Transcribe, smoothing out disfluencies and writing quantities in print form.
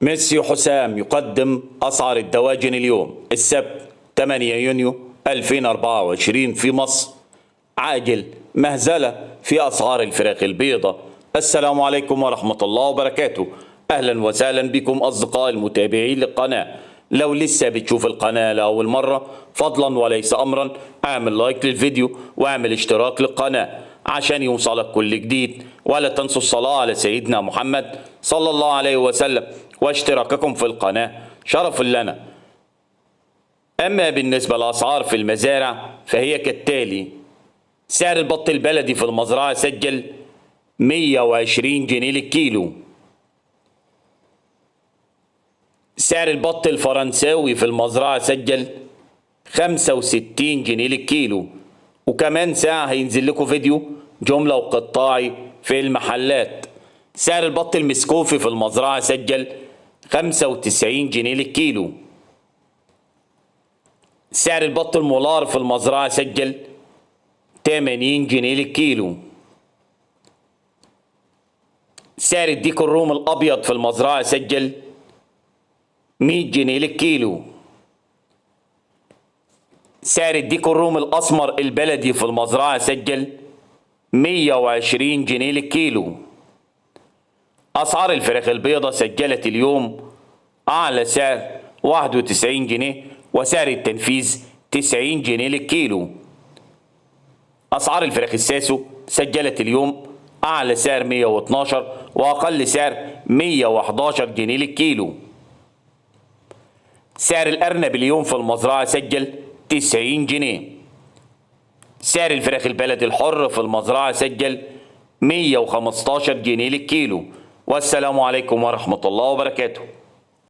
ميسي حسام يقدم أسعار الدواجن اليوم السبت 8 يونيو 2024 في مصر. عاجل مهزلة في أسعار الفراخ البيضاء. السلام عليكم ورحمة الله وبركاته. أهلا وسهلا بكم أصدقائي المتابعين للقناة. لو لسه بتشوف القناة لأول مرة فضلا وليس أمرا اعمل لايك للفيديو واعمل اشتراك للقناة عشان يوصلك كل جديد، ولا تنسوا الصلاة على سيدنا محمد صلى الله عليه وسلم واشتراككم في القناة شرف لنا. أما بالنسبة للأسعار في المزارع فهي كالتالي: سعر البط البلدي في المزرعة سجل 120 جنيه للكيلو. سعر البط الفرنساوي في المزرعة سجل 65 جنيه للكيلو. وكمان ساعة هينزل لكم فيديو جملة وقطاعي في المحلات. سعر البط المسكوفي في المزرعة سجل 95 جنيه للكيلو. سعر البط المولار في المزرعة سجل 80 جنيه للكيلو. سعر الديك الروم الأبيض في المزرعة سجل 100 جنيه للكيلو. سعر الديك الروم الأسمر البلدي في المزرعة سجل 120 جنيه للكيلو. أسعار الفراخ البيضاء سجلت اليوم أعلى سعر 91 جنيه وسعر التنفيذ 90 جنيه للكيلو. أسعار الفراخ الساسو سجلت اليوم أعلى سعر 112 وأقل سعر 111 جنيه للكيلو. سعر الأرنب اليوم في المزرعة سجل 90 جنيه. سعر الفراخ البلدي الحر في المزرعة سجل 115 جنيه للكيلو. والسلام عليكم ورحمة الله وبركاته.